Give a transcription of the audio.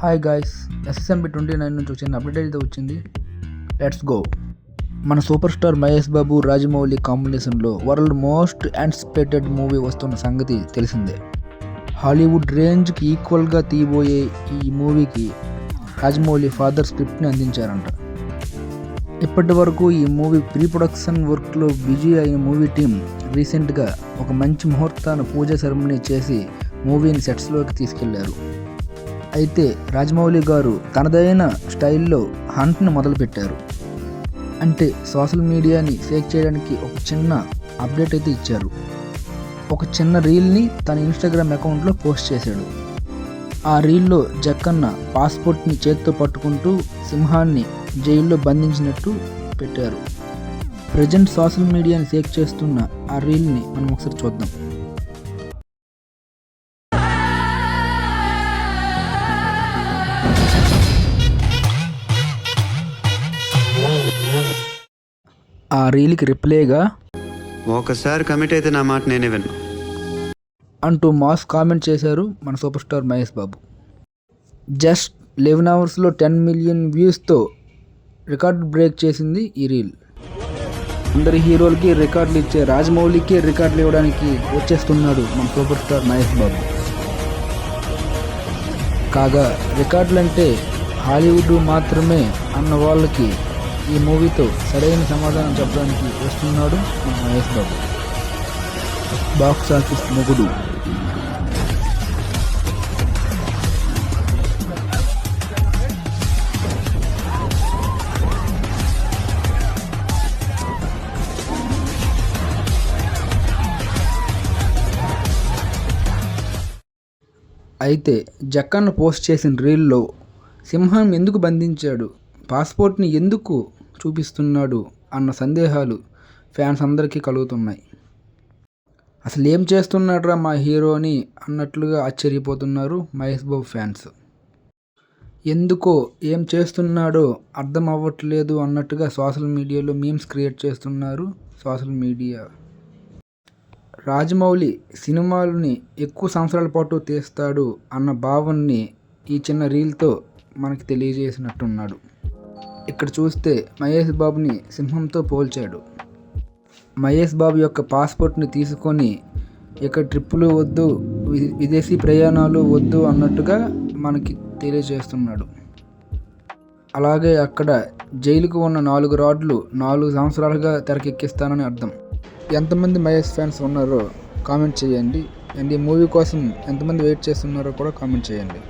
Hi guys, SSMB 29 నుంచి వచ్చిన update అయితే వచ్చింది. Let's go. మన సూపర్ స్టార్ మహేష్ బాబు రాజమౌళి కాంబినేషన్లో వరల్డ్ మోస్ట్ యాంటిసిపేటెడ్ మూవీ వస్తున్న సంగతి తెలిసిందే. హాలీవుడ్ రేంజ్కి ఈక్వల్గా తీయబోయే ఈ మూవీకి రాజమౌళి ఫాదర్ స్క్రిప్ట్ని అందించారంట. ఇప్పటి వరకు ఈ మూవీ ప్రీ ప్రొడక్షన్ వర్క్లో బిజీ అయిన మూవీ టీం రీసెంట్గా ఒక మంచి ముహూర్తాన పూజ సెరమనీ చేసి మూవీని సెట్స్లోకి తీసుకెళ్లారు. అయితే రాజమౌళి గారు తనదైన స్టైల్లో హంట్ని మొదలుపెట్టారు. అంటే సోషల్ మీడియాని షేక్ చేయడానికి ఒక చిన్న అప్డేట్ అయితే ఇచ్చారు. ఒక చిన్న రీల్ని తన ఇన్స్టాగ్రామ్ అకౌంట్లో పోస్ట్ చేశాడు. ఆ రీల్లో జక్కన్న పాస్పోర్ట్ని చేత్తో పట్టుకుంటూ సింహాన్ని జైల్లో బంధించినట్టు పెట్టారు. ప్రజెంట్ సోషల్ మీడియాని షేక్ చేస్తున్న ఆ రీల్ని మనం ఒకసారి చూద్దాం. ఆ రీల్కి రిప్లైగా ఒకసారి కమిట్ అయితే నా మాట నేనే విన్ను అంటూ మాస్ కామెంట్ చేశారు మన super star Mahesh Babu. Just 11 అవర్స్లో 10 మిలియన్ వ్యూస్తో రికార్డ్ బ్రేక్ చేసింది ఈ రీల్. అందరి హీరోలకి రికార్డులు ఇచ్చే రాజమౌళికి రికార్డులు ఇవ్వడానికి వచ్చేస్తున్నాడు మన సూపర్ స్టార్ మహేష్ బాబు. కాగా రికార్డులు అంటే హాలీవుడ్ మాత్రమే అన్న వాళ్ళకి ఈ మూవీతో సరైన సమాధానం చెప్పడానికి వస్తున్నాడు మన మహేష్ బాబు. బాక్స్ ఆఫీస్ మొగుడు. అయితే జక్కన్న పోస్ట్ చేసిన రీల్లో సింహం ఎందుకు బంధించాడు, పాస్పోర్ట్ని ఎందుకు చూపిస్తున్నాడు అన్న సందేహాలు ఫ్యాన్స్ అందరికీ కలుగుతున్నాయి. అసలు ఏం చేస్తున్నాడురా మా హీరోని అన్నట్లుగా ఆశ్చర్యపోతున్నారు మహేష్ బాబు ఫ్యాన్స్. ఎందుకో ఏం చేస్తున్నాడో అర్థం అవ్వట్లేదు అన్నట్టుగా సోషల్ మీడియాలో మీమ్స్ క్రియేట్ చేస్తున్నారు సోషల్ మీడియా. రాజమౌళి సినిమాలని ఎక్కువ సంవత్సరాల పాటు తీస్తాడు అన్న భావనని ఈ చిన్న రీల్తో మనకి తెలియజేసినట్టున్నాడు. ఇక్కడ చూస్తే మహేష్ బాబుని సింహంతో పోల్చాడు. మహేష్ బాబు యొక్క పాస్పోర్ట్ని తీసుకొని ఇక ట్రిప్పులు వద్దు, విదేశీ ప్రయాణాలు వద్దు అన్నట్టుగా మనకి తెలియజేస్తున్నాడు. అలాగే అక్కడ జైలుకు ఉన్న 4 రాడ్లు 4 సంవత్సరాలుగా తెరకెక్కిస్తానని అర్థం. ఎంతమంది మహేష్ ఫ్యాన్స్ ఉన్నారో కామెంట్ చేయండి. అండ్ ఈ మూవీ కోసం ఎంతమంది వెయిట్ చేస్తున్నారో కూడా కామెంట్ చేయండి.